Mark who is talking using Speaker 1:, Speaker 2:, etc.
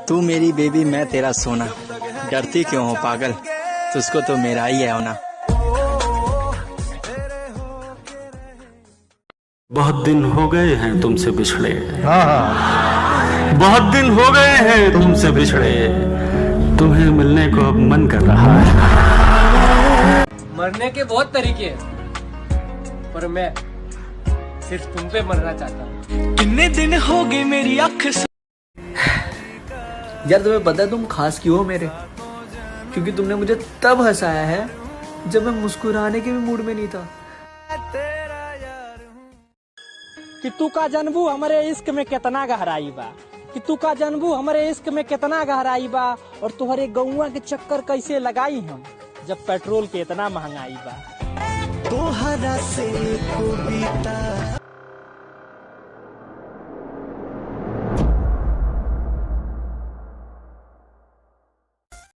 Speaker 1: तू मेरी बेबी मैं तेरा सोना, डरती क्यों हो पागल, तुझको तो मेरा ही है होना।
Speaker 2: बहुत दिन हो गए हैं तुमसे बिछड़े। बहुत दिन हो गए हैं तुमसे बिछड़े, तुम्हें मिलने को अब मन कर रहा है।
Speaker 3: मरने के बहुत तरीके हैं, पर मैं सिर्फ तुम पे मरना चाहता हूँ।
Speaker 4: कितने दिन हो गए मेरी आँख से।
Speaker 5: यार तुम्हें पता है तुम खास क्यों हो मेरे? क्योंकि तुमने मुझे तब हंसाया है जब मैं मुस्कुराने के भी मूड में नहीं था।
Speaker 6: कि तू का जानबू हमारे इश्क में कितना गहराई बा, कि तू का जानबू हमारे इश्क में कितना गहराई बा, और तुम्हारे गौवा के चक्कर कैसे लगाई हम जब पेट्रोल के इतना महंगाई बा।
Speaker 4: तोहरा से को बीता